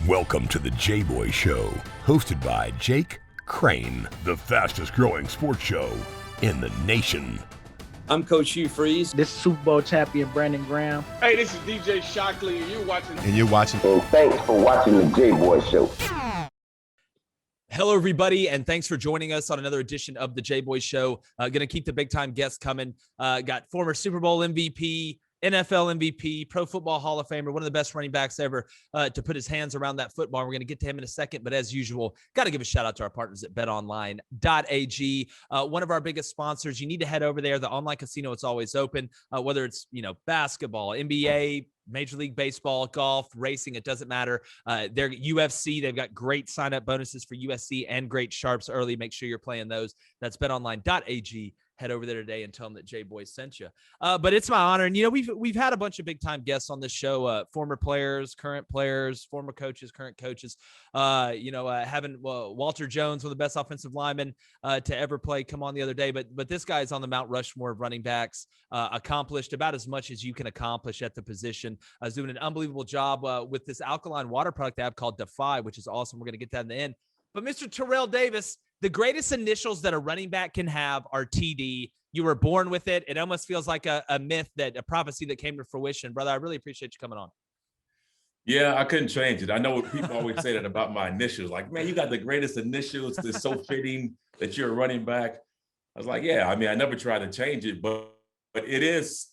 Welcome to the Jboy Show, hosted by Jake Crain, the fastest growing sports show in the nation. I'm Coach Hugh Freeze. This is Super Bowl champion Brandon Graham. Hey, this is DJ Shockley, and you're watching. And thanks for watching the Jboy Show. Hello, everybody, and thanks for joining us on another edition of the Jboy Show. Going to keep the big-time guests coming. Got former Super Bowl MVP, NFL MVP, Pro Football Hall of Famer, one of the best running backs ever to put his hands around that football. We're going to get to him in a second, but as usual, got to give a shout-out to our partners at betonline.ag, one of our biggest sponsors. You need to head over there. The online casino, it's always open, whether it's, basketball, NBA, Major League Baseball, golf, racing, it doesn't matter. They're UFC. They've got great sign-up bonuses for USC and great sharps early. Make sure you're playing those. That's betonline.ag. Head over there today and tell them that Jboy sent you. But it's my honor. And, we've had a bunch of big-time guests on this show, former players, current players, former coaches, current coaches. Having Walter Jones, one of the best offensive linemen to ever play, come on the other day. But this guy is on the Mount Rushmore of running backs, accomplished about as much as you can accomplish at the position. Is doing an unbelievable job with this alkaline water product they have called Defy, which is awesome. We're going to get that in the end. But Mr. Terrell Davis, the greatest initials that a running back can have are TD. You were born with it. It almost feels like a myth, a prophecy that came to fruition. Brother, I really appreciate you coming on. Yeah, I couldn't change it. I know people always say that about my initials. Like, man, you got the greatest initials. It's so fitting that you're a running back. I was like, yeah, I never tried to change it, but it is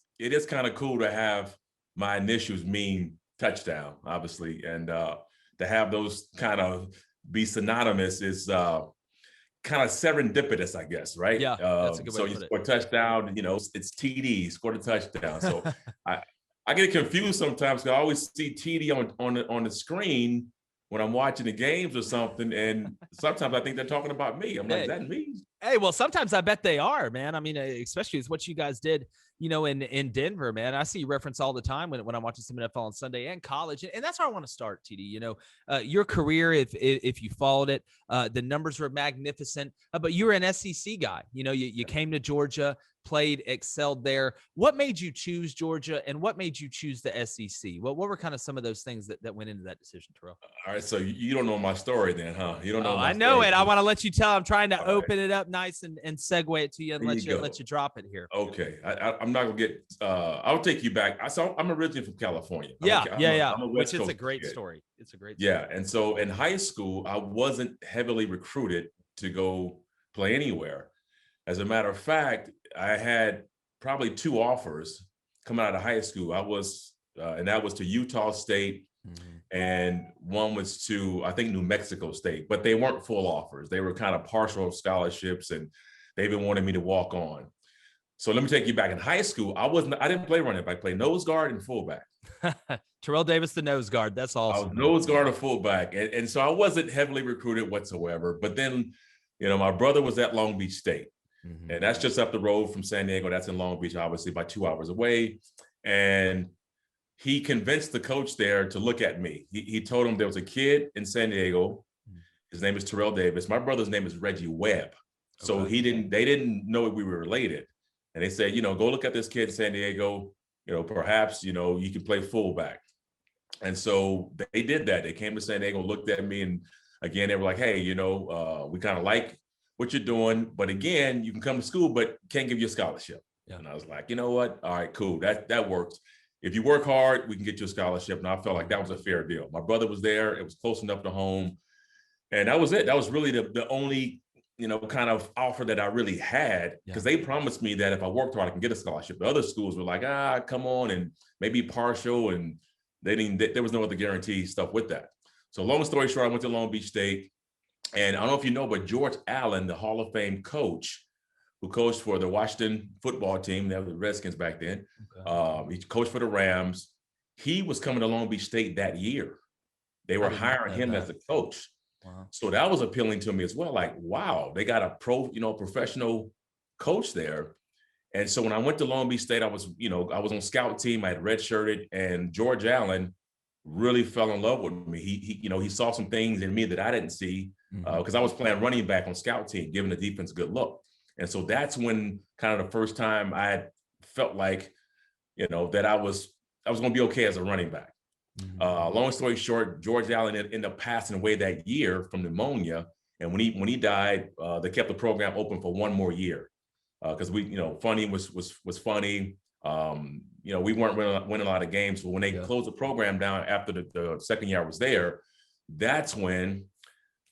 kind of cool to have my initials mean touchdown, obviously. And to have those kind of be synonymous is kind of serendipitous, I guess, right? Yeah, that's a good way so to you put score a touchdown, it's TD, scored a touchdown. So I get confused sometimes because I always see TD on the screen when I'm watching the games or something, and sometimes I think they're talking about me. I'm like, is that me? Hey, well, sometimes I bet they are, man. Especially with what you guys did, in Denver, man. I see you reference all the time when I'm watching some NFL on Sunday and college, and that's where I want to start, TD. Your career, if you followed it, the numbers were magnificent, but you were an SEC guy. You came to Georgia, played, excelled there. What made you choose Georgia, and what made you choose the SEC? What were kind of some of those things that went into that decision, Terrell? All right, so you don't know my story then, huh? You don't know. I know it. I want to let you tell. I'm trying to open it up nice and segue it to you and let you drop it here. Okay, I'm not gonna get. I'll take you back. I'm originally from California. Which is a great story. It's a great story. Yeah, and so in high school, I wasn't heavily recruited to go play anywhere. As a matter of fact, I had probably 2 offers coming out of high school. And that was to Utah State, and one was to, I think, New Mexico State, but they weren't full offers. They were kind of partial scholarships, and they even wanted me to walk on. So let me take you back. In high school, I didn't play running back. I played nose guard and fullback. Terrell Davis, the nose guard. That's awesome. I was nose guard and fullback. And so I wasn't heavily recruited whatsoever. But then, my brother was at Long Beach State. And that's just up the road from San Diego. That's in Long Beach, obviously, about 2 hours away. And he convinced the coach there to look at me. He told him there was a kid in San Diego. His name is Terrell Davis. My brother's name is Reggie Webb. So they didn't know we were related. And they said, go look at this kid in San Diego. Perhaps, you can play fullback. And so they did that. They came to San Diego, looked at me, and again, they were like, hey, we kind of like what you're doing, but again, you can come to school, but can't give you a scholarship. Yeah. And I was like, you know what? All right, cool. That works. If you work hard, we can get you a scholarship. And I felt like that was a fair deal. My brother was there. It was close enough to home. And that was it. That was really the only, kind of offer that I really had, because they promised me that if I worked hard, I can get a scholarship. The other schools were like, come on, and maybe partial. And there was no other guarantee stuff with that. So long story short, I went to Long Beach State. And I don't know if you know, but George Allen, the Hall of Fame coach, who coached for the Washington football team, that was the Redskins back then. Okay. He coached for the Rams. He was coming to Long Beach State that year. They were hiring him as a coach. Wow. So that was appealing to me as well. Like, wow, they got a professional coach there. And so when I went to Long Beach State, I was on scout team. I had redshirted, and George Allen really fell in love with me. He saw some things in me that I didn't see, because I was playing running back on scout team, giving the defense a good look. And so that's when kind of the first time I had felt like, that I was going to be okay as a running back. Long story short, George Allen ended up passing away that year from pneumonia. And when he died, they kept the program open for one more year because funding was funny. We weren't winning a lot of games. But when they closed the program down after the second year I was there, that's when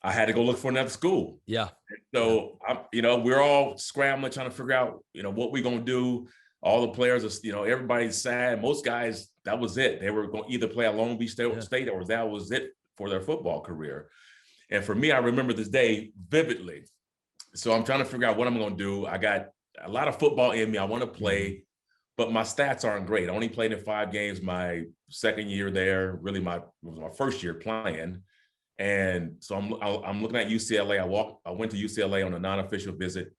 I had to go look for another school. Yeah. So, we're all scrambling, trying to figure out, what we're going to do. All the players are, everybody's sad. Most guys, that was it. They were going to either play at Long Beach State or that was it for their football career. And for me, I remember this day vividly. So I'm trying to figure out what I'm going to do. I got a lot of football in me. I want to play, but my stats aren't great. I only played in 5 games my second year there, really it was my first year playing. And so I'm looking at UCLA. I went to UCLA on a non-official visit.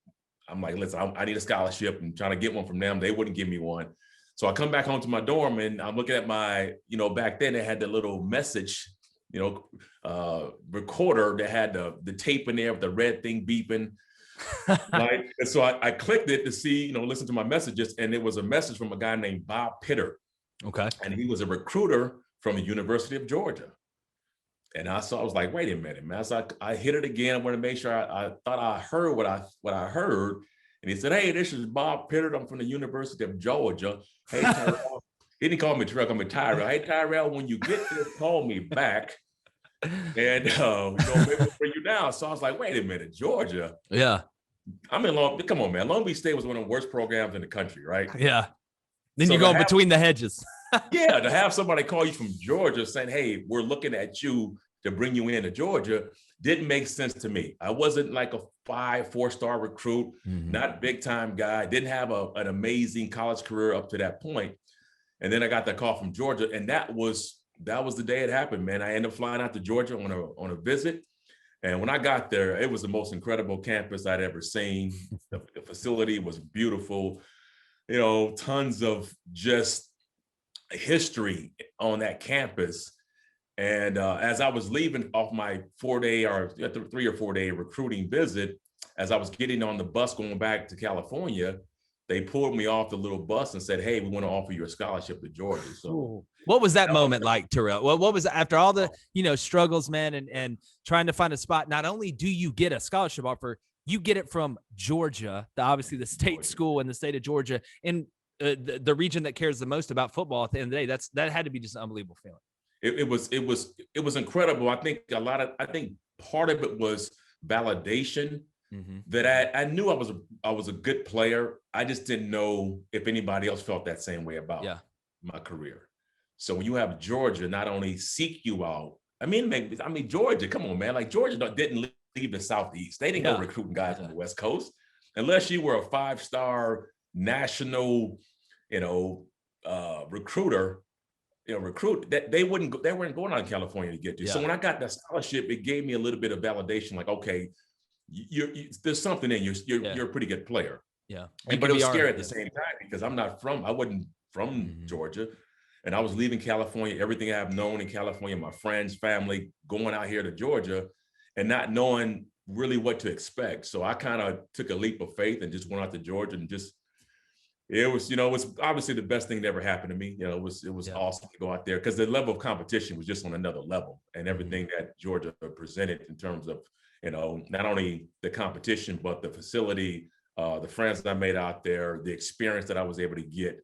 I'm like, listen, I need a scholarship and trying to get one from them. They wouldn't give me one. So I come back home to my dorm and I'm looking at my, back then they had the little message, recorder that had the tape in there with the red thing beeping. Right. And so I clicked it to see, listen to my messages. And it was a message from a guy named Bob Pitter. Okay. And he was a recruiter from the University of Georgia. And I was like, wait a minute, man. So I hit it again. I want to make sure I thought I heard what I heard. And he said, hey, this is Bob Pitter. I'm from the University of Georgia. Hey, Tyrell. He didn't call me Tyrell, call me Tyrell. Hey, Tyrell, when you get there, call me back. And maybe for you now. So I was like, wait a minute, Georgia. Yeah. I'm in come on, man. Long Beach State was one of the worst programs in the country, right? Yeah. Then you go between the hedges. Yeah, to have somebody call you from Georgia saying, hey, we're looking at you to bring you into Georgia didn't make sense to me. I wasn't like a 4-star recruit, not big time guy, didn't have an amazing college career up to that point. And then I got that call from Georgia, and that was the day it happened, man. I ended up flying out to Georgia on a visit. And when I got there, it was the most incredible campus I'd ever seen. The facility was beautiful, tons of just history on that campus. And as I was leaving off my 4-day or 3 or 4 day recruiting visit, as I was getting on the bus going back to California, they pulled me off the little bus and said, hey, we want to offer you a scholarship to Georgia. So what was that moment like, Terrell? Well, what was after all the, struggles, man, and trying to find a spot? Not only do you get a scholarship offer, you get it from Georgia, obviously the state school in the state of Georgia, and the region that cares the most about football at the end of the day. That had to be just an unbelievable feeling. It was incredible. I think part of it was validation that I knew I was a good player. I just didn't know if anybody else felt that same way about my career. So when you have Georgia not only seek you out, Georgia, come on, man. Like Georgia didn't leave the Southeast. They didn't go recruiting guys from the West Coast unless you were a 5-star national, recruiter. That they weren't going out in California to get you. So when I got that scholarship, it gave me a little bit of validation. Like, okay, there's something in you. You're a pretty good player. Yeah. But it was scary at the same time because I wasn't from Georgia, and I was leaving California. Everything I've known in California, my friends, family, going out here to Georgia, and not knowing really what to expect. So I kind of took a leap of faith and just went out to Georgia and just. It was obviously the best thing that ever happened to me. It was awesome to go out there because the level of competition was just on another level, and everything that Georgia presented in terms of, not only the competition, but the facility, the friends that I made out there, the experience that I was able to get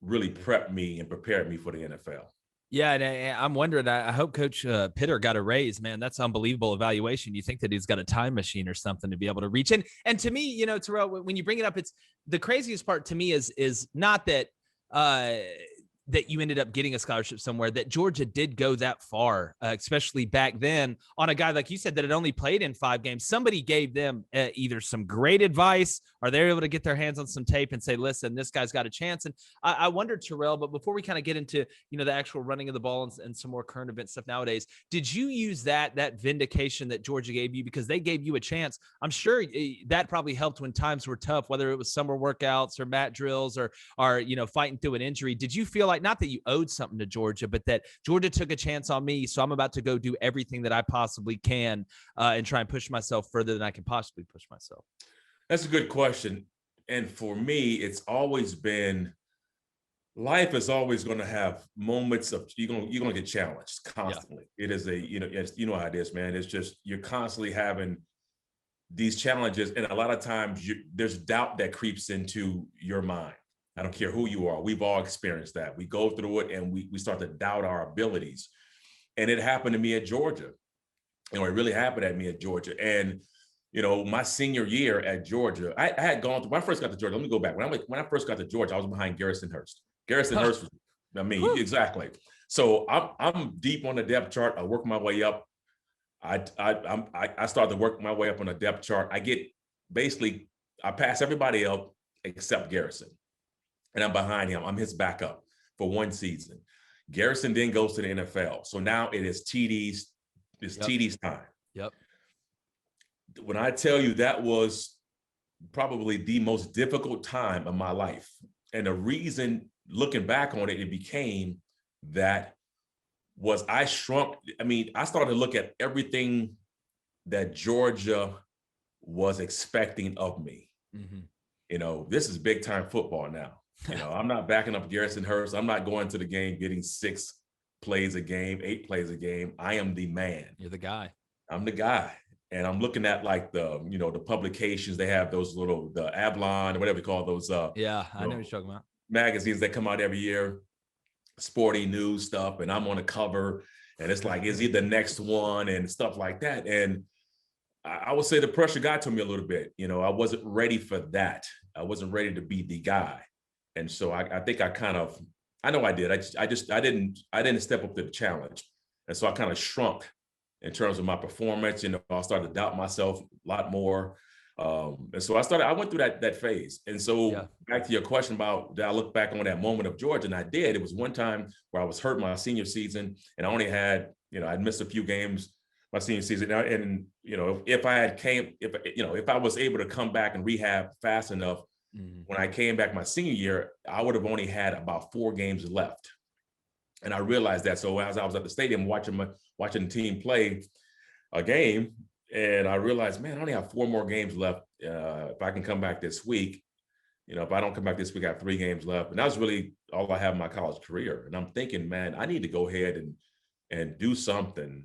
really prepped me and prepared me for the NFL. Yeah, and I'm wondering, I hope Coach Pitter got a raise, man. That's unbelievable evaluation. You think that he's got a time machine or something to be able to reach in. And to me, Terrell, when you bring it up, it's the craziest part to me is not that that you ended up getting a scholarship somewhere, that Georgia did go that far, especially back then, on a guy, like you said, that had only played in 5 games. Somebody gave them either some great advice or they're able to get their hands on some tape and say, listen, this guy's got a chance. And I wonder, Terrell, but before we kind of get into, the actual running of the ball and some more current event stuff nowadays, did you use that vindication that Georgia gave you because they gave you a chance? I'm sure that probably helped when times were tough, whether it was summer workouts or mat drills or fighting through an injury. Did you feel like, not that you owed something to Georgia, but that Georgia took a chance on me, so I'm about to go do everything that I possibly can and try and push myself further than I can possibly push myself? That's a good question. And for me, it's always been life is always going to have moments of you're gonna get challenged constantly. It is you know how it is, man. It's just you're constantly having these challenges, and a lot of times there's doubt that creeps into your mind. I don't care who you are. We've all experienced that. We go through it and we start to doubt our abilities. And it happened to me at Georgia. It really happened at me at Georgia. And my senior year at Georgia, I had gone through, when I first got to Georgia, let me go back. When I first got to Georgia, I was behind Garrison Hurst. Garrison Hurst was, exactly. So I'm deep on the depth chart. I work my way up. I started to work my way up on the depth chart. I pass everybody else except Garrison. And I'm behind him. I'm his backup for one season. Garrison then goes to the NFL. So now it is TD's, TD's time. Yep. When I tell you that was probably the most difficult time of my life. And the reason, looking back on it, it became that was I shrunk. I mean, I started to look at everything that Georgia was expecting of me. Mm-hmm. This is big time football now. I'm not backing up Garrison Hurst. I'm not going to the game getting 6 plays a game, 8 plays a game. I am the man. You're the guy. I'm the guy. And I'm looking at like the publications. They have those the Avalon or whatever you call those. Yeah, I know what you're talking about. Magazines that come out every year, sporty news stuff. And I'm on the cover and it's like, is he the next one and stuff like that. And I would say the pressure got to me a little bit. I wasn't ready for that. I wasn't ready to be the guy. And so I think I know I did. I didn't step up to the challenge. And so I kind of shrunk in terms of my performance. I started to doubt myself a lot more. And so I went through that phase. And so back to your question about, did I look back on that moment of Georgia? And I did. It was one time where I was hurt my senior season and I only had, I'd missed a few games my senior season. And, if I was able to come back and rehab fast enough, when I came back my senior year, I would have only had about 4 games left. And I realized that. So as I was at the stadium watching the team play a game, and I realized, man, I only have 4 more games left. If I can come back this week, if I don't come back this week, I have 3 games left. And that was really all I have in my college career. And I'm thinking, man, I need to go ahead and do something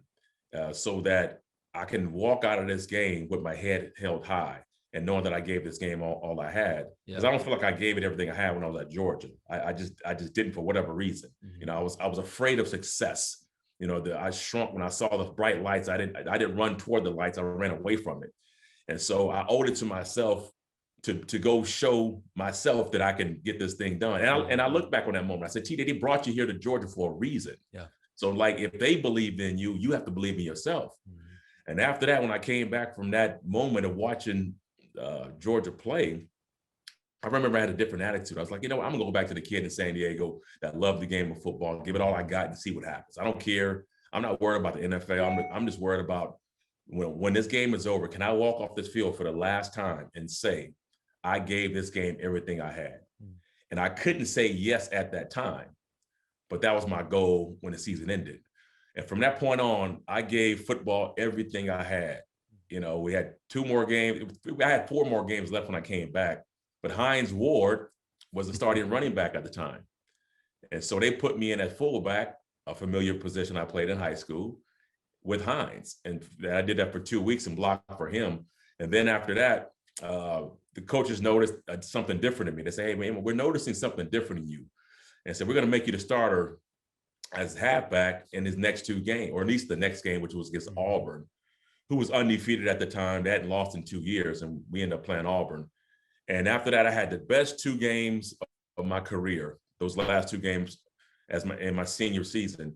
so that I can walk out of this game with my head held high and knowing that I gave this game all I had. Because I don't feel like I gave it everything I had when I was at Georgia. I just didn't for whatever reason. Mm-hmm. I was afraid of success. I shrunk when I saw the bright lights. I didn't run toward the lights. I ran away from it. And so I owed it to myself to go show myself that I can get this thing done. And I look back on that moment. I said, TD, they brought you here to Georgia for a reason. Yeah. So like, if they believed in you, you have to believe in yourself. Mm-hmm. And after that, when I came back from that moment of watching Georgia play, I remember I had a different attitude. I was like, I'm gonna go back to the kid in San Diego that loved the game of football, give it all I got and see what happens. I don't care. I'm not worried about the NFL. I'm just worried about when this game is over, can I walk off this field for the last time and say, I gave this game everything I had. And I couldn't say yes at that time, but that was my goal when the season ended. And from that point on, I gave football everything I had. We had 2 more games. I had 4 more games left when I came back. But Hines Ward was the starting running back at the time. And so they put me in at fullback, a familiar position I played in high school, with Hines. And I did that for 2 weeks and blocked for him. And then after that, the coaches noticed something different in me. They say, hey, man, we're noticing something different in you. And so we're going to make you the starter as halfback in his next 2 games, or at least the next game, which was against Auburn, who was undefeated at the time. They hadn't lost in 2 years, and we ended up playing Auburn. And after that, I had the best 2 games of my career, those last 2 games in my senior season.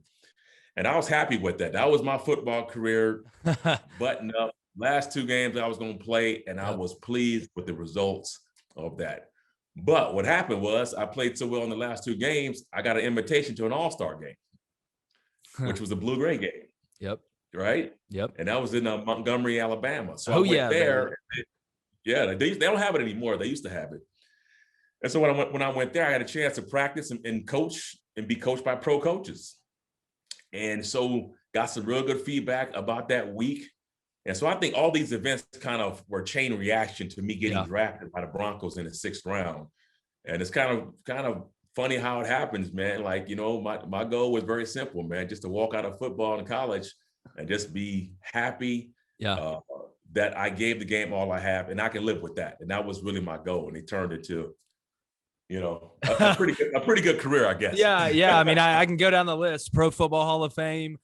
And I was happy with that. That was my football career button up. Last 2 games I was going to play, and I was pleased with the results of that. But what happened was I played so well in the last 2 games, I got an invitation to an all-star game, which was a blue-gray game. Yep. Right? Yep. And that was in Montgomery, Alabama. So I went there. They don't have it anymore. They used to have it. And so when I went there, I had a chance to practice and coach and be coached by pro coaches. And so got some real good feedback about that week. And so I think all these events kind of were chain reaction to me getting drafted by the Broncos in the 6th round. And it's kind of funny how it happens, man. Like, my goal was very simple, man, just to walk out of football in college and just be happy that I gave the game all I have, and I can live with that. And that was really my goal. And he turned it to, a pretty good career, I guess. Yeah. I mean, I can go down the list: Pro Football Hall of Fame,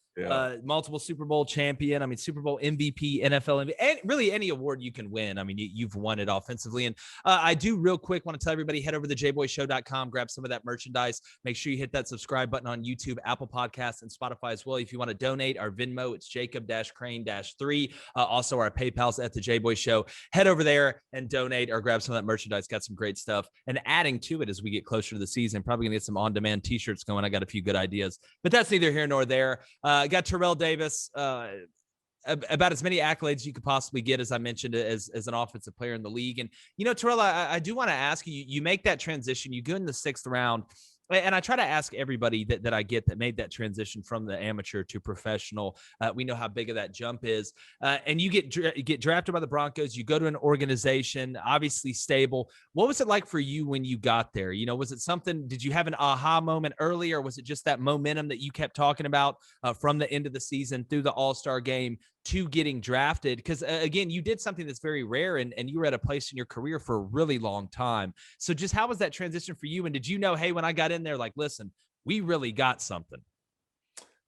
multiple Super Bowl champion. I mean, Super Bowl MVP, NFL MVP, and really any award you can win. I mean, you've won it offensively. And I do real quick want to tell everybody, head over to jboyshow.com, grab some of that merchandise. Make sure you hit that subscribe button on YouTube, Apple Podcasts, and Spotify as well. If you want to donate, our Venmo, it's Jacob-Crain-3. Also, our PayPal's at the Jboy Show. Head over there and donate or grab some of that merchandise. Got some great stuff. And adding to it as we get closer to the season, probably going to get some on-demand T-shirts going. I got a few good ideas, but that's neither here nor there. Got Terrell Davis, about as many accolades you could possibly get, as I mentioned, as an offensive player in the league. And, Terrell, I do want to ask you, you make that transition, you go in the 6th round. And I try to ask everybody that I get that made that transition from the amateur to professional. We know how big of that jump is. And you get drafted by the Broncos. You go to an organization, obviously stable. What was it like for you when you got there? Was it something, did you have an aha moment early, or was it just that momentum that you kept talking about from the end of the season through the All-Star game to getting drafted? Because again, you did something that's very rare, and you were at a place in your career for a really long time. So just how was that transition for you? And did you know, hey, when I got in there, like, listen, we really got something?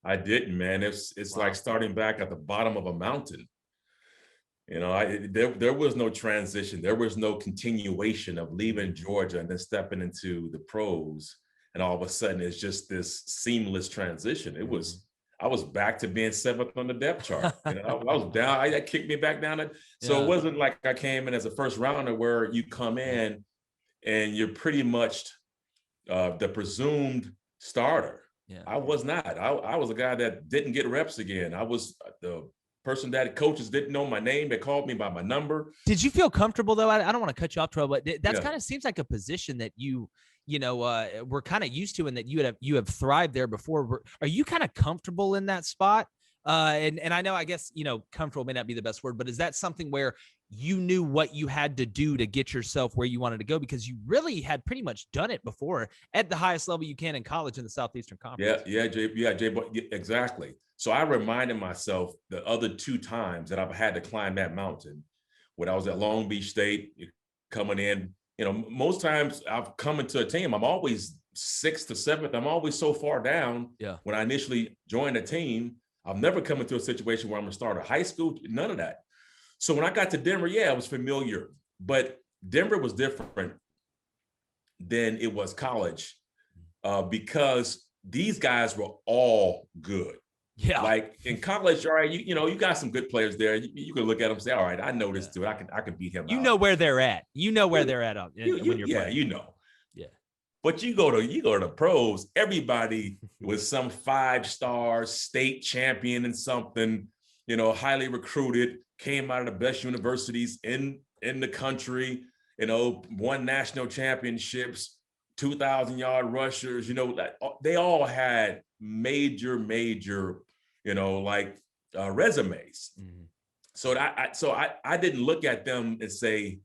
I didn't, man. It's wow. Like starting back at the bottom of a mountain. There was no transition. There was no continuation of leaving Georgia and then stepping into the pros. And all of a sudden, it's just this seamless transition. I was back to being 7th on the depth chart. I was down. That kicked me back down. So It wasn't like I came in as a first rounder where you come in and you're pretty much the presumed starter. Yeah. I was not. I was a guy that didn't get reps again. I was the person that coaches didn't know my name. They called me by my number. Did you feel comfortable, though? I don't want to cut you off, Terrell, but that kind of seems like a position that we're kind of used to, and that you have thrived there before. Are you kind of comfortable in that spot? And I know, I guess, comfortable may not be the best word, but is that something where you knew what you had to do to get yourself where you wanted to go, because you really had pretty much done it before at the highest level you can in college in the Southeastern Conference? Jay, exactly. So I reminded myself the other 2 times that I've had to climb that mountain. When I was at Long Beach State, coming in, most times I've come into a team, I'm always 6th to 7th. I'm always so far down. Yeah. When I initially joined a team, I've never come into a situation where I'm a starter. High school, none of that. So when I got to Denver, it was familiar, but Denver was different than it was college because these guys were all good. Yeah. Like in college, all right, you got some good players there. You can look at them and say, all right, I know this dude. I can beat him. Know where they're at. Where they're at when you're playing. Yeah. But you go to the pros, everybody was some 5-star state champion and something, highly recruited, came out of the best universities in the country, won national championships, 2,000-yard rushers, they all had major, resumes. Mm-hmm. So I didn't look at them and say,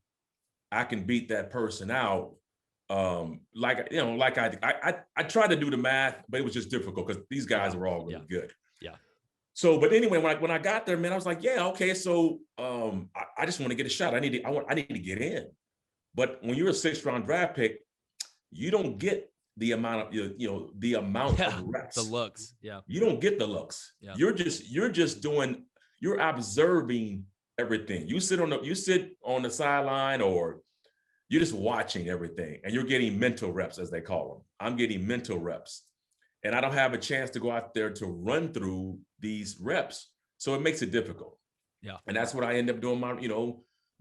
I can beat that person out. I tried to do the math, but it was just difficult because these guys were all really good. Yeah. So, but anyway, when I got there, man, I was like, yeah, okay. So, I just want to get a shot. I need to get in. But when you're a 6th round draft pick, you don't get the amount of of reps, the looks. Yeah. You don't get the looks. Yeah. You're observing everything. You sit on the sideline, or you're just watching everything, and you're getting mental reps, as they call them. I'm getting mental reps, and I don't have a chance to go out there to run through these reps. So it makes it difficult. Yeah. And that's what I end up doing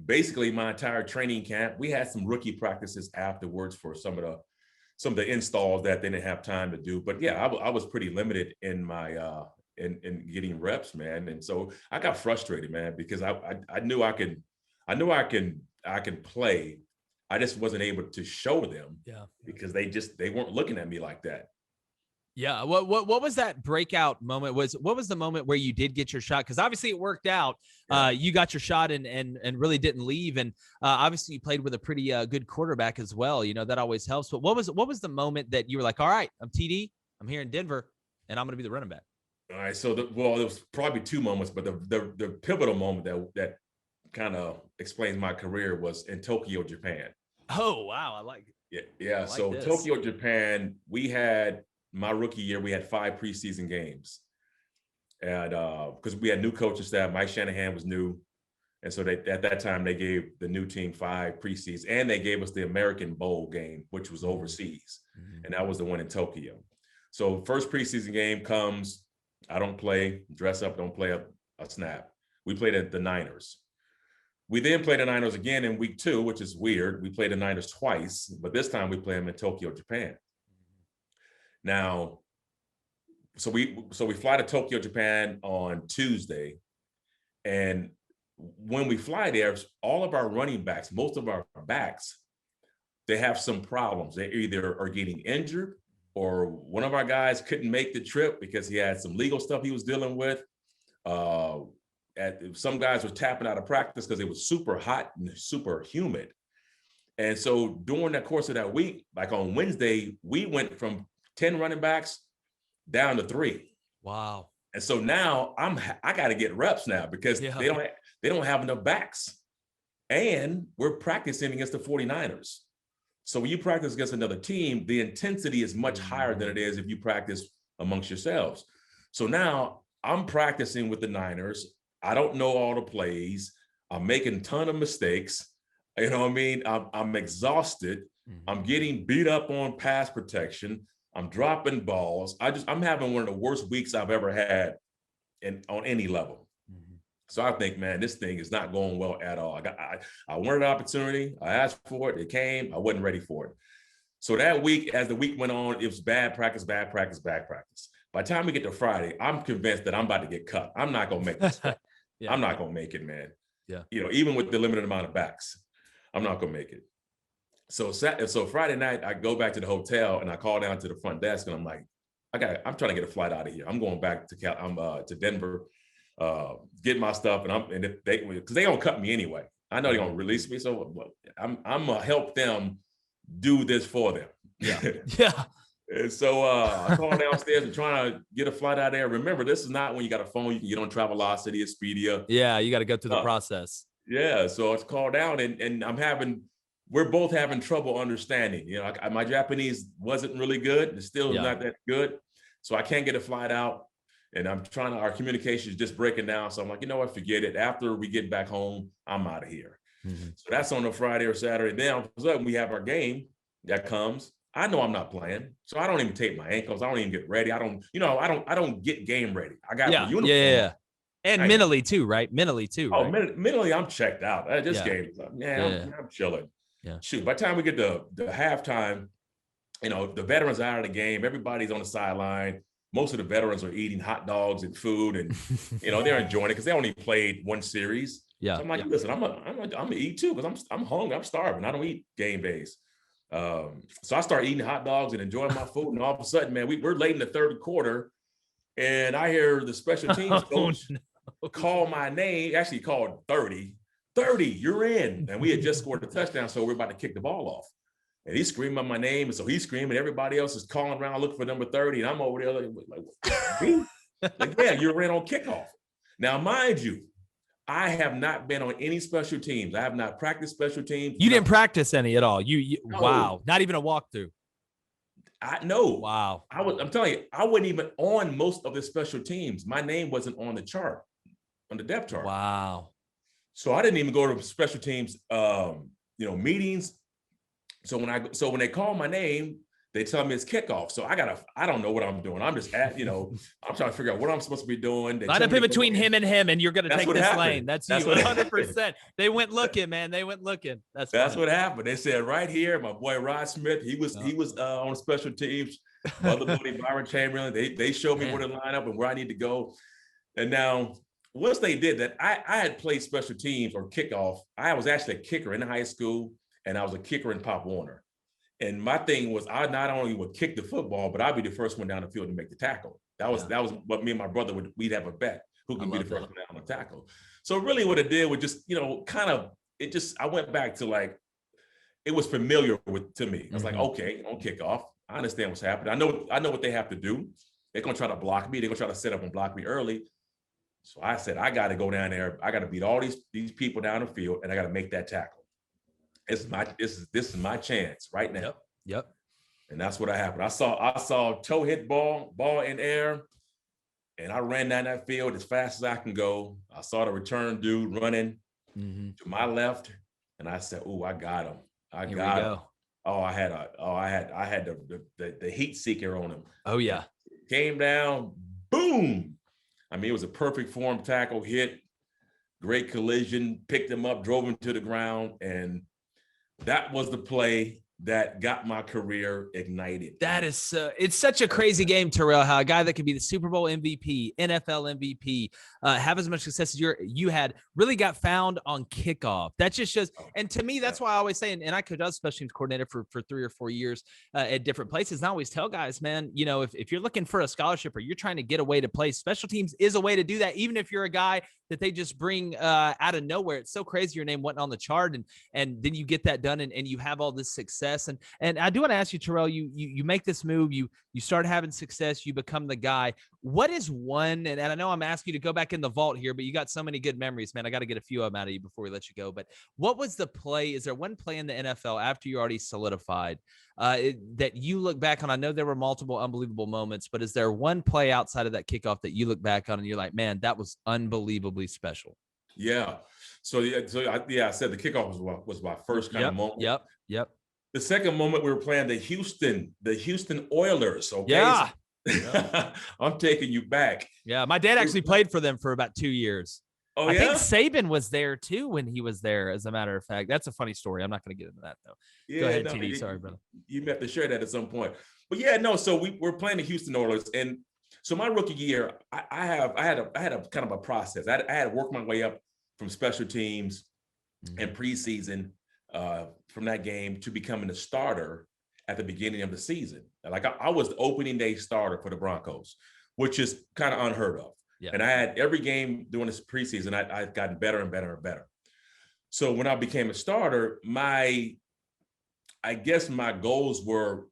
basically my entire training camp. We had some rookie practices afterwards for some of the installs that they didn't have time to do. But yeah, I was pretty limited in my in getting reps, man. And so I got frustrated, man, because I knew I could play. I just wasn't able to show them because they weren't looking at me like that. Yeah. What was that breakout moment? What was the moment where you did get your shot? Because obviously it worked out. Yeah. You got your shot and really didn't leave. And obviously you played with a pretty good quarterback as well. You know, that always helps. But what was the moment that you were like, all right, I'm TD, I'm here in Denver, and I'm going to be the running back? All right. So there was probably two moments, but the pivotal moment that kind of explains my career was in Tokyo, Japan. Oh, wow. I like it. Yeah. Like So this. Tokyo, Japan, we had my rookie year, we had 5 preseason games. And because we had new coaching staff, Mike Shanahan was new. And so at that time, they gave the new team 5 preseason, and they gave us the American Bowl game, which was overseas. And that was the one in Tokyo. So first preseason game comes, I don't play, dress up, don't play a snap. We played at the Niners. We then played the Niners again in week 2, which is weird. We played the Niners twice, but this time we play them in Tokyo, Japan. Now, so we fly to Tokyo, Japan on Tuesday. And when we fly there, all of our running backs, most of our backs, they have some problems. They either are getting injured, or one of our guys couldn't make the trip because he had some legal stuff he was dealing with. Some guys were tapping out of practice because it was super hot and super humid. And so during the course of that week, like on Wednesday, we went from 10 running backs down to 3. Wow. And so now I got to get reps now because they don't have enough backs. And we're practicing against the 49ers. So when you practice against another team, the intensity is much higher than it is if you practice amongst yourselves. So now I'm practicing with the Niners. I don't know all the plays. I'm making a ton of mistakes. You know what I mean? I'm exhausted. I'm getting beat up on pass protection. I'm dropping balls. I'm having one of the worst weeks I've ever had on any level. So I think, man, this thing is not going well at all. I wanted an opportunity. I asked for it. It came. I wasn't ready for it. So that week, as the week went on, it was bad practice. By the time we get to Friday, I'm convinced that I'm about to get cut. I'm not going to make this. Yeah. I'm not going to make it, man. Yeah. You know, even with the limited amount of backs, I'm not going to make it. So Friday night, I go back to the hotel and I call down to the front desk and I'm like, I'm trying to get a flight out of here. I'm going back to Denver, get my stuff, because they gonna cut me anyway. I know they're gonna release me, so I'm gonna help them do this for them. Yeah, yeah. And so I call downstairs and trying to get a flight out of there. Remember, this is not when you got a phone you can get on Travelocity, Expedia. Yeah, you got to go through the process. Yeah, so it's called down, and we're both having trouble understanding. You know, my Japanese wasn't really good. It's still not that good. So I can't get a flight out. And our communication is just breaking down. So I'm like, you know what, forget it. After we get back home, I'm out of here. So that's on a Friday or Saturday. Then all of a sudden we have our game that comes. I know I'm not playing. So I don't even tape my ankles. I don't even get ready. I don't get game ready. I got my uniform. Yeah. And mentally too, right? Mentally too. Oh, right? Mentally, I'm checked out. This game, I'm chilling. Yeah. Shoot, by the time we get to halftime, you know, the veterans are out of the game. Everybody's on the sideline. Most of the veterans are eating hot dogs and food, and you know they're enjoying it because they only played one series. Yeah, so I'm like, listen, I'm gonna eat too because I'm hungry. I'm starving. I don't eat game days. So I start eating hot dogs and enjoying my food, and all of a sudden, man, we're late in the third quarter, and I hear the special teams coach call my name. Actually, called 30, you're in, and we had just scored a touchdown, so we're about to kick the ball off. And he's screaming my name, and so he's screaming. Everybody else is calling around looking for number 30, and I'm over there like yeah, you're in on kickoff. Now, mind you, I have not been on any special teams. I have not practiced special teams. You didn't practice any at all. No. Wow, not even a walkthrough. No. Wow. I'm telling you, I wasn't even on most of the special teams. My name wasn't on the chart, on the depth chart. Wow. So I didn't even go to special teams, meetings. So when they call my name, they tell me it's kickoff. So I don't know what I'm doing. I'm just I'm trying to figure out what I'm supposed to be doing. Line up in between him and him, and you're going to take this happened. Lane. That's you, 100%. They went looking, man. They went looking. That's what happened. They said right here, my boy Rod Smith, he was on special teams. My other buddy Byron Chamberlain, they showed me where to line up and where I need to go. And now, once they did that, I had played special teams or kickoff. I was actually a kicker in high school, and I was a kicker in Pop Warner. And my thing was, I not only would kick the football, but I'd be the first one down the field to make the tackle. That was what me and my brother we'd have a bet who can be the first one down on the tackle. So really, what it did was just I went back to like it was familiar to me. I was like, okay, on kickoff, I understand what's happening. I know what they have to do. They're gonna try to block me. They're gonna try to set up and block me early. So I said, I got to go down there. I got to beat all these people down the field, and I got to make that tackle. This is my chance right now. Yep. And that's what happened. I saw toe hit ball in air, and I ran down that field as fast as I can go. I saw the return dude running to my left, and I said, "Ooh, I got him! I got him!" Oh, I had the heat seeker on him. Oh yeah, came down, boom! I mean, it was a perfect form tackle hit, great collision, picked him up, drove him to the ground, and that was the play that got my career ignited. That is it's such a crazy game, Terrell, how a guy that could be the Super Bowl MVP, NFL MVP, have as much success as you had, really got found on kickoff. That just shows. And to me, that's why I always say, and I could as special teams coordinator for 3 or 4 years at different places. And I always tell guys, man, you know, if you're looking for a scholarship or you're trying to get a way to play, special teams is a way to do that. Even if you're a guy that they just bring out of nowhere. It's so crazy your name wasn't on the chart, and then you get that done and you have all this success. And I do want to ask you, Terrell, you make this move, you start having success, you become the guy. What is one, and I know I'm asking you to go back in the vault here, but you got so many good memories, man. I got to get a few of them out of you before we let you go. But what was the play? Is there one play in the NFL after you already solidified that you look back on? I know there were multiple unbelievable moments, but is there one play outside of that kickoff that you look back on and you're like, man, that was unbelievably special? Yeah. So I said the kickoff was my first kind of moment. Yep. The second moment we were playing the Houston Oilers. Okay. Yeah. I'm taking you back. Yeah. My dad actually played for them for about 2 years. Oh, I think Saban was there too when he was there, as a matter of fact. That's a funny story. I'm not going to get into that though. Yeah, go ahead, TD. Sorry, brother. You have to share that at some point. But yeah, no. So we're playing the Houston Oilers, and so my rookie year, I had a kind of a process. I had to work my way up from special teams and preseason from that game to becoming a starter at the beginning of the season. Like I was the opening day starter for the Broncos, which is kind of unheard of. Yeah. And I had every game during this preseason, I'd gotten better and better and better. So when I became a starter, I guess my goals were,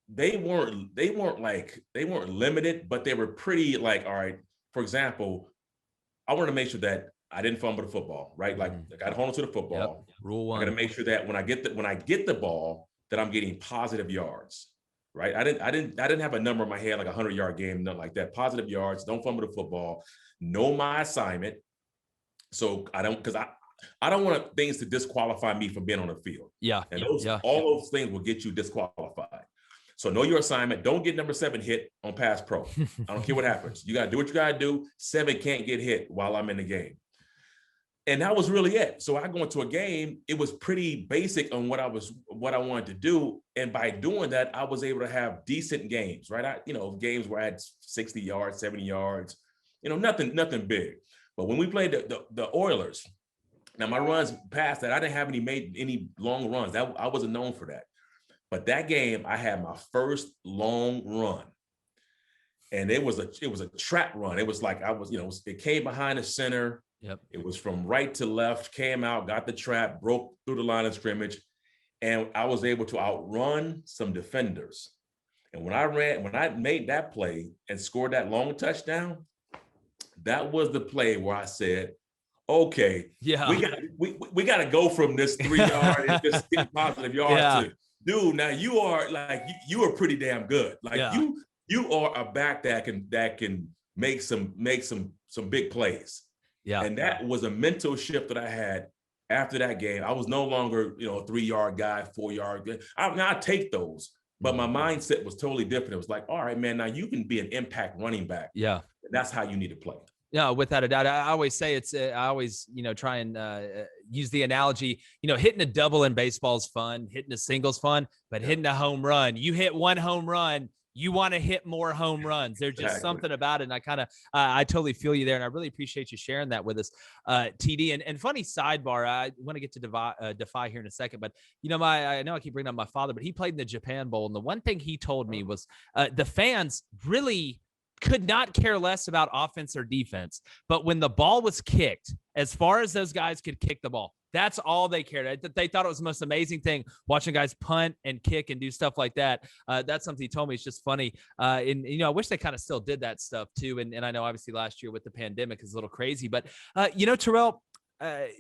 they weren't limited, but they were pretty like, all right, for example, I wanted to make sure that I didn't fumble the football, right? Like I got to hold on to the football. Yep. Rule one. I got to make sure that when I get the ball, that I'm getting positive yards. Right. I didn't have a number in my head, like 100-yard game, nothing like that. Positive yards, don't fumble the football, know my assignment. So I don't want things to disqualify me from being on the field. Yeah. And all those things will get you disqualified. So know your assignment. Don't get number 7 hit on pass pro. I don't care what happens. You got to do what you got to do. 7 can't get hit while I'm in the game. And that was really it. So I go into a game, it was pretty basic on what I wanted to do. And by doing that, I was able to have decent games, right? Games where I had 60 yards, 70 yards, nothing big. But when we played the Oilers, now my runs past that, I didn't have any long runs. That I wasn't known for that. But that game, I had my first long run. And it was a trap run. It was like it came behind the center. Yep. It was from right to left, came out, got the trap, broke through the line of scrimmage, and I was able to outrun some defenders. And when I made that play and scored that long touchdown, that was the play where I said, okay, we got to go from this 3 yard and just get positive yards to, dude, now you are pretty damn good. Like you are a back that can make some big plays. Yeah. And that was a mental shift that I had after that game. I was no longer, a 3-yard guy, 4-yard guy. I take those, but my mindset was totally different. It was like, all right, man, now you can be an impact running back. Yeah. And that's how you need to play. Yeah, without a doubt. I always say I always, try and use the analogy, hitting a double in baseball is fun, hitting a single's fun, but hitting a home run, you hit one home run, you want to hit more home runs. There's just something about it. And I kind of, I totally feel you there. And I really appreciate you sharing that with us, TD. And funny sidebar, I want to get to Defy here in a second, but I know I keep bringing up my father, but he played in the Japan Bowl. And the one thing he told me was the fans really could not care less about offense or defense. But when the ball was kicked, as far as those guys could kick the ball, that's all they cared. They thought it was the most amazing thing, watching guys punt and kick and do stuff like that. That's something he told me. It's just funny. And I wish they kind of still did that stuff too. And I know obviously last year with the pandemic is a little crazy, but Terrell,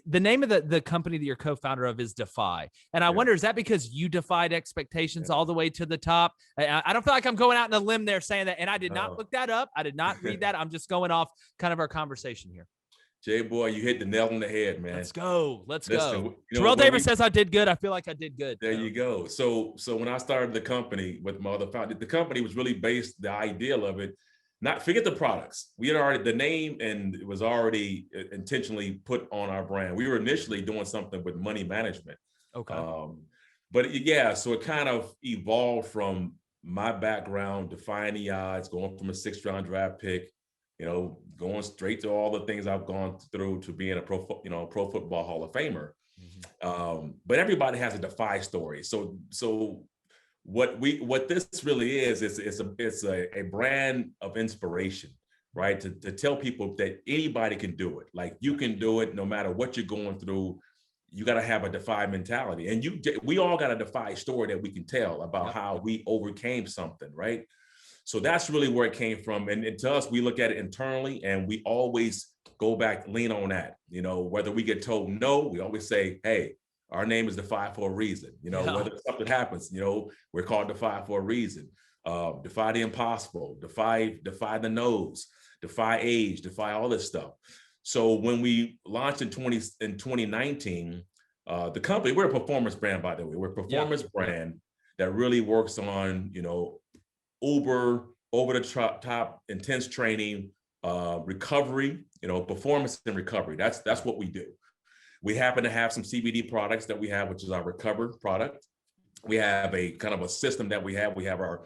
the name of the company that you're co-founder of is Defy. And I wonder, is that because you defied expectations all the way to the top? I don't feel like I'm going out on a limb there saying that. And I did not look that up. I did not read that. I'm just going off kind of our conversation here. Boy, you hit the nail on the head, man. Let's go. Terrell Davis says I did good. I feel like I did good. There you go. So when I started the company with my other founder, the company was really based, the ideal of it, not forget the products. We had already, the name and it was already intentionally put on our brand. We were initially doing something with money management. Okay. So it kind of evolved from my background, defying the odds, going from a 6th round draft pick, going straight to all the things I've gone through to being a pro football Hall of Famer. Mm-hmm. But everybody has a defy story. So what this really is it's a brand of inspiration, right? To tell people that anybody can do it. Like you can do it no matter what you're going through. You got to have a defy mentality, and we all got a defy story that we can tell about how we overcame something, right? So that's really where it came from. And to us, we look at it internally and we always go back, lean on that. Whether we get told no, we always say, hey, our name is Defy for a reason. Whether something happens, we're called Defy for a reason. Defy the impossible, defy the nose, defy age, defy all this stuff. So when we launched in 2019, the company, we're a performance brand, by the way. We're a performance brand that really works on, over the top, intense training, recovery, performance and recovery. That's what we do. We happen to have some CBD products that we have, which is our Recover product. We have a kind of a system that we have. We have our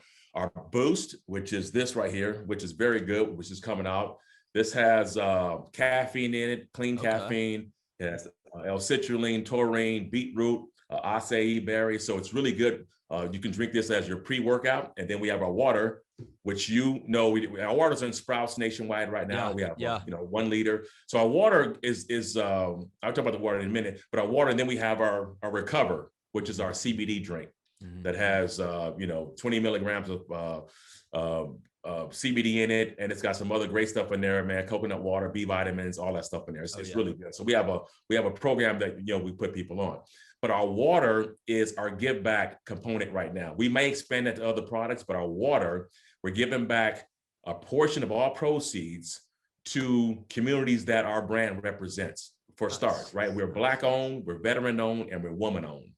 Boost, which is this right here, which is very good, which is coming out. This has caffeine in it, clean caffeine. It has L-citrulline, taurine, beetroot, acai berry. So it's really good. You can drink this as your pre-workout. And then we have our water, which our water's in Sprouts nationwide right now. We have 1 liter. So our water is I'll talk about the water in a minute, but our water, and then we have our Recover, which is our CBD drink that has 20 milligrams of CBD in it, and it's got some other great stuff in there, man. Coconut water, B vitamins, all that stuff in there. It's really good. So we have a program that we put people on. But our water is our give back component right now. We may expand it to other products, but our water, we're giving back a portion of all proceeds to communities that our brand represents. For starters, right? We're Black owned, we're veteran owned, and we're woman owned.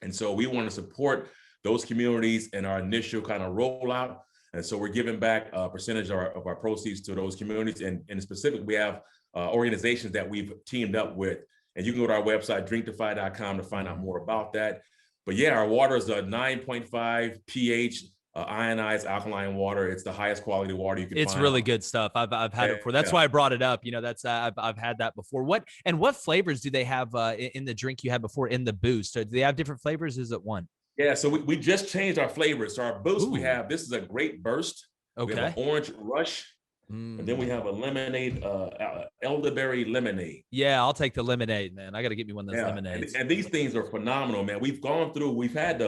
And so we want to support those communities in our initial kind of rollout. And so we're giving back a percentage of our proceeds to those communities. And in specific, we have organizations that we've teamed up with. And you can go to our website, drinkdefy.com, to find out more about that. But our water is a 9.5 pH ionized alkaline water. It's the highest quality water you can find. It's really good stuff. I've had it before. That's why I brought it up. I've had that before. What flavors do they have in the drink you had before in the Boost? So do they have different flavors? Is it one? Yeah, so we just changed our flavors. So our Boost, we have, this is a grape burst. Okay. We have an orange rush. And then we have a lemonade, elderberry lemonade. Yeah, I'll take the lemonade, man. I got to get me one of those lemonades. And these things are phenomenal, man. We've gone through, we've had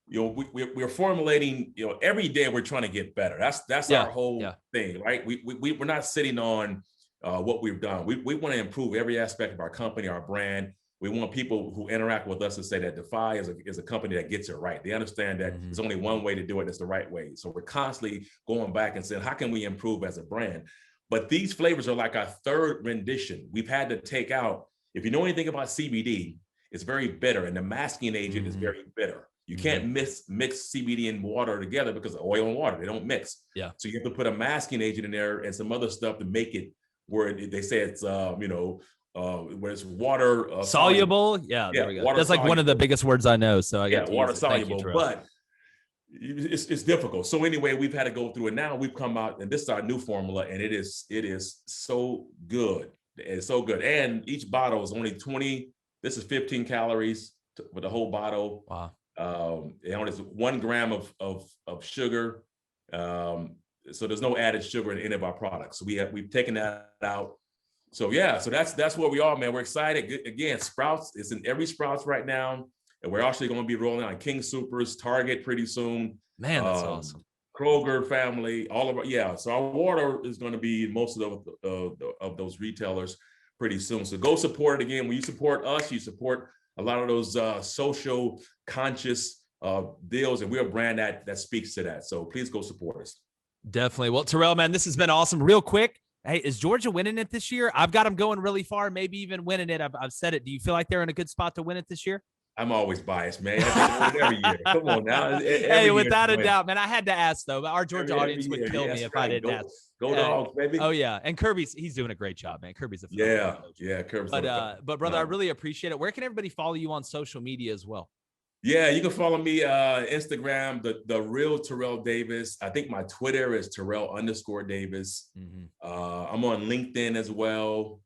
we're formulating, every day we're trying to get better. That's our whole thing, right? We're not sitting on what we've done. We want to improve every aspect of our company, our brand. We want people who interact with us to say that Defy is a company that gets it right. They understand that there's only one way to do it. It's the right way. So we're constantly going back and saying, how can we improve as a brand? But these flavors are like our third rendition. We've had to take out, if you know anything about CBD, it's very bitter, and the masking agent is very bitter. You can't mix CBD and water together because of oil and water, they don't mix. Yeah. So you have to put a masking agent in there and some other stuff to make it where they say it's where it's water soluble. Yeah, there we go. That's like one of the biggest words I know. So I got water soluble. But it's difficult. So anyway, we've had to go through it. Now we've come out, and this is our new formula, and it is so good. It's so good. And each bottle is only 20. This is 15 calories with the whole bottle. Wow. It only has 1 gram of sugar. So there's no added sugar in any of our products. So we've taken that out. So yeah, so that's where we are, man. We're excited. Again, Sprouts is in every Sprouts right now. And we're actually going to be rolling out King Supers, Target pretty soon. Man, that's awesome. Kroger family, all of our, yeah. So our water is going to be most of those retailers pretty soon. So go support it again. When you support us, you support a lot of those social conscious deals, and we're a brand that speaks to that. So please go support us. Definitely. Well, Terrell, man, this has been awesome. Real quick, hey, is Georgia winning it this year? I've got them going really far, maybe even winning it. I've said it. Do you feel like they're in a good spot to win it this year? I'm always biased, man. Every year. Come on now. Hey, without a doubt, man. I had to ask, though. Our Georgia audience would kill me if I didn't ask. Go Dogs, baby. Oh, yeah. And he's doing a great job, man. Kirby's a phenomenal coach. Yeah, Kirby's But brother, I really appreciate it. Where can everybody follow you on social media as well? Yeah, you can follow me Instagram, the real Terrell Davis. I think my Twitter is Terrell_Davis. I'm on LinkedIn as well.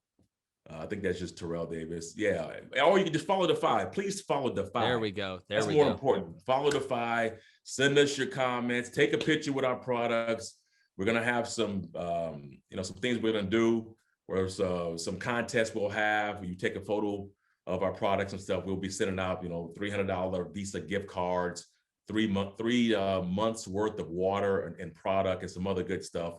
I think that's just Terrell Davis. Yeah. Or you can just follow the 5. Please follow the 5. There we go. That's more important. Follow the 5. Send us your comments. Take a picture with our products. We're gonna have some, some things we're gonna do. Or some contests we'll have. You take a photo of our products and stuff. We'll be sending out, $300 Visa gift cards, 3 months worth of water and product and some other good stuff.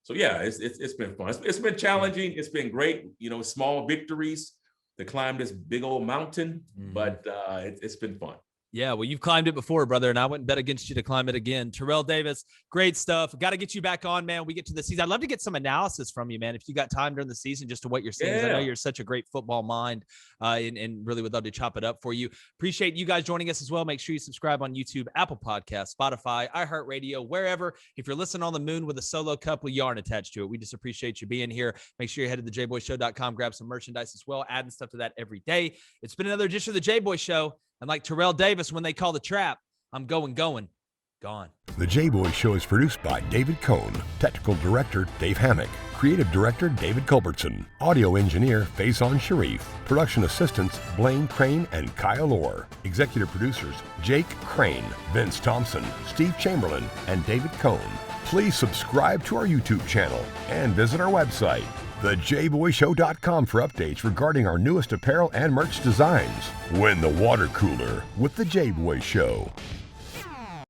So yeah, it's been fun. It's been challenging. It's been great. Small victories to climb this big old mountain, but it's been fun. Yeah, well, you've climbed it before, brother, and I wouldn't bet against you to climb it again. Terrell Davis, great stuff. Got to get you back on, man. We get to the season. I'd love to get some analysis from you, man, if you got time during the season, just to what you're seeing. Yeah. I know you're such a great football mind, and really would love to chop it up for you. Appreciate you guys joining us as well. Make sure you subscribe on YouTube, Apple Podcasts, Spotify, iHeartRadio, wherever. If you're listening on the moon with a solo cup, you aren't attached to it. We just appreciate you being here. Make sure you head to the jboyshow.com, grab some merchandise as well, adding stuff to that every day. It's been another edition of the J-Boy Show. And like Terrell Davis, when they call the trap, I'm gone. The Jboy Show is produced by David Cohn, Technical Director Dave Hammock, Creative Director David Culbertson, Audio Engineer Feyzan Shareef, Production Assistants Blaine Crain and Kyle Orr, Executive Producers Jake Crain, Vince Thompson, Steve Chamberlain, and David Cohn. Please subscribe to our YouTube channel and visit our website, thejboyshow.com, for updates regarding our newest apparel and merch designs. Win the water cooler with the Jboy Show.